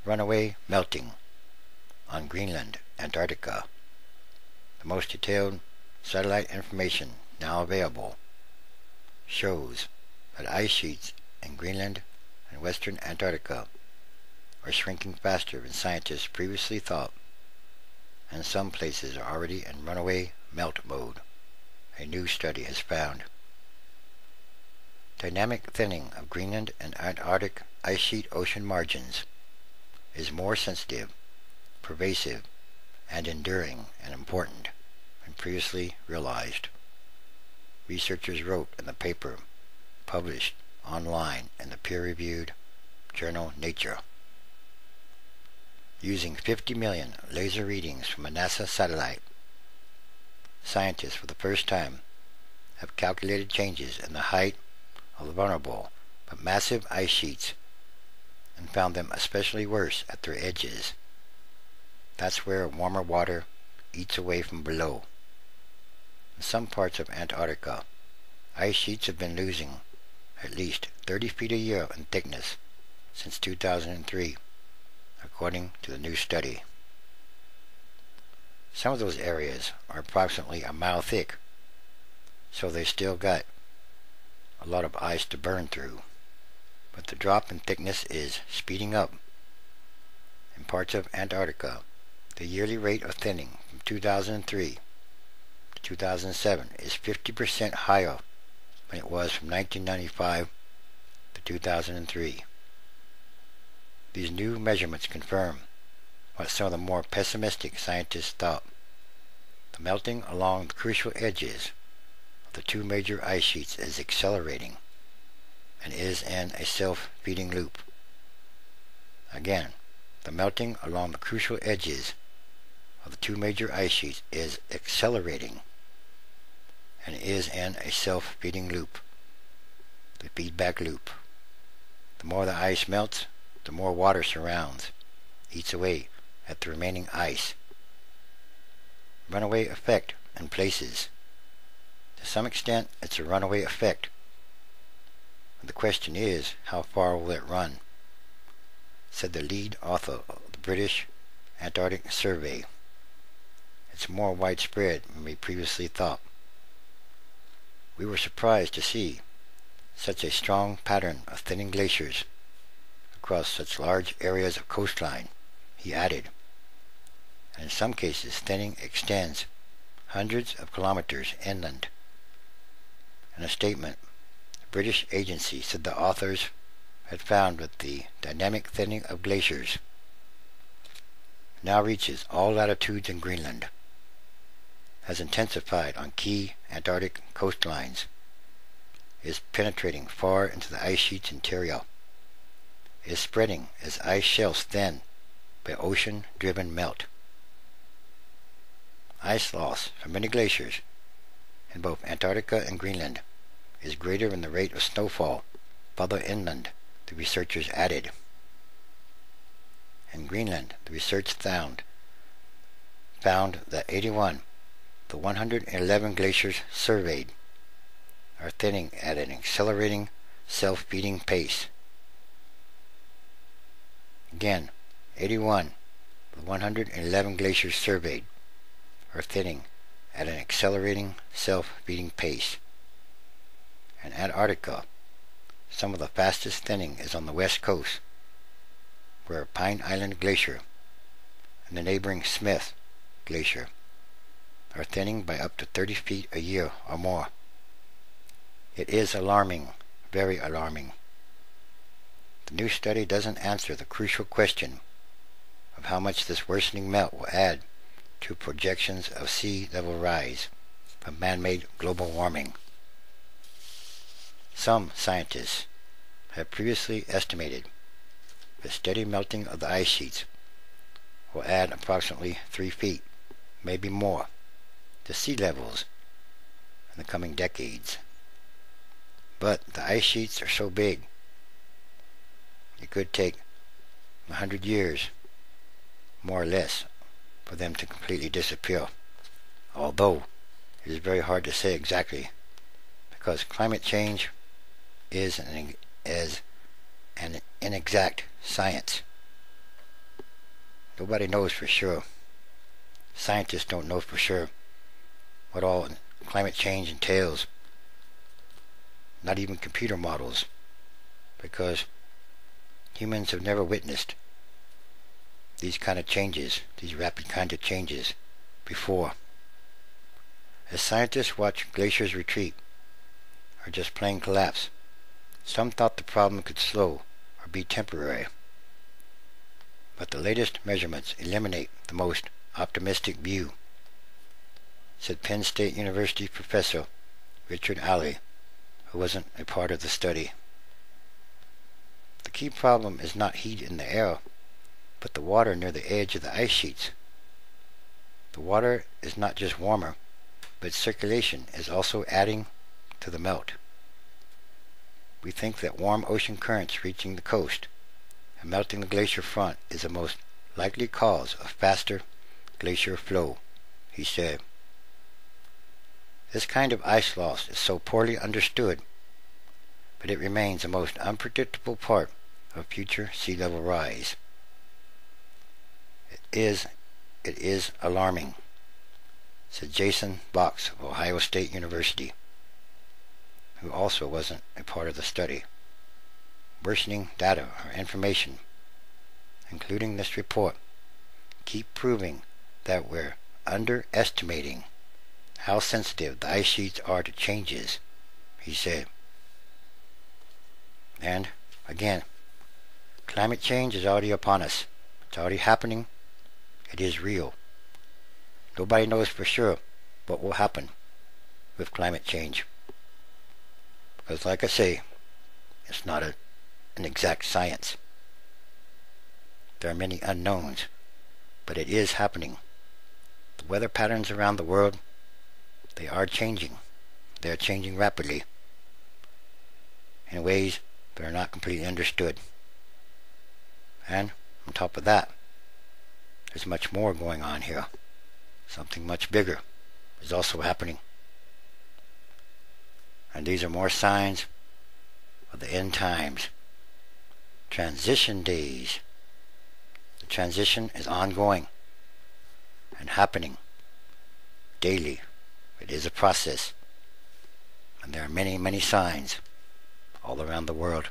Runaway melting on Greenland, Antarctica. The most detailed satellite information now available shows that ice sheets in Greenland and western Antarctica are shrinking faster than scientists previously thought, and some places are already in runaway melt mode, a new study has found. Dynamic thinning of Greenland and Antarctic ice sheet ocean margins is more sensitive, pervasive, and enduring and important than previously realized. Researchers wrote in the paper published online in the peer-reviewed journal Nature. Using 50 million laser readings from a NASA satellite, scientists for the first time have calculated changes in the height of the vulnerable but massive ice sheets and found them especially worse at their edges. That's where warmer water eats away from below. In some parts of Antarctica, ice sheets have been losing at least 30 feet a year in thickness since 2003, according to the new study. Some of those areas are approximately a mile thick, so they still got a lot of ice to burn through, but the drop in thickness is speeding up. In parts of Antarctica, the yearly rate of thinning from 2003 to 2007 is 50% higher than it was from 1995 to 2003. These new measurements confirm what some of the more pessimistic scientists thought. The melting along the crucial edges of the two major ice sheets is accelerating and is in a self-feeding loop. Again, the melting along the crucial edges of the two major ice sheets is accelerating and is in a self-feeding loop, the feedback loop. The more the ice melts, the more water surrounds, eats away at the remaining ice. Runaway effect in places. To some extent, it's a runaway effect. The question is, how far will it run? Said the lead author of the British Antarctic Survey. It's more widespread than we previously thought. We were surprised to see such a strong pattern of thinning glaciers across such large areas of coastline, he added. And in some cases, thinning extends hundreds of kilometers inland. In a statement, the British agency said the authors had found that the dynamic thinning of glaciers now reaches all latitudes in Greenland, has intensified on key Antarctic coastlines, is penetrating far into the ice sheet's interior, is spreading as ice shelves thin by ocean-driven melt. Ice loss from many glaciers in both Antarctica and Greenland is greater than the rate of snowfall further inland, the researchers added. In Greenland, the research found that 81 the 111 glaciers surveyed are thinning at an accelerating, self-feeding pace. Again, 81 the 111 glaciers surveyed are thinning at an accelerating, self-feeding pace. In Antarctica, some of the fastest thinning is on the west coast, where Pine Island Glacier and the neighboring Smith Glacier are thinning by up to 30 feet a year or more. It is alarming, very alarming. The new study doesn't answer the crucial question of how much this worsening melt will add to projections of sea level rise from man-made global warming. Some scientists have previously estimated the steady melting of the ice sheets will add approximately 3 feet, maybe more, to sea levels in the coming decades. But the ice sheets are so big, it could take 100 years, more or less, for them to completely disappear. Although it is very hard to say exactly, because climate change is an inexact science. Nobody knows for sure. Scientists don't know for sure what all climate change entails. Not even computer models, because humans have never witnessed these kind of changes, these rapid kind of changes before. As scientists watch glaciers retreat, or just plain collapse, some thought the problem could slow or be temporary. But the latest measurements eliminate the most optimistic view, said Penn State University professor Richard Alley, who wasn't a part of the study. The key problem is not heat in the air, but the water near the edge of the ice sheets. The water is not just warmer, but circulation is also adding to the melt. We think that warm ocean currents reaching the coast and melting the glacier front is the most likely cause of faster glacier flow, he said. This kind of ice loss is so poorly understood, but it remains the most unpredictable part of future sea level rise. It is alarming, said Jason Box of Ohio State University, who also wasn't a part of the study. Worsening data or information, including this report, keep proving that we're underestimating how sensitive the ice sheets are to changes, he said. And, again, climate change is already upon us. It's already happening. It is real. Nobody knows for sure what will happen with climate change. Because, like I say, it's not an exact science. There are many unknowns, but it is happening. The weather patterns around the world, they are changing. They are changing rapidly in ways that are not completely understood. And on top of that, there's much more going on here. Something much bigger is also happening. And these are more signs of the end times. Transition days. The transition is ongoing and happening daily. It is a process. And there are many, many signs all around the world.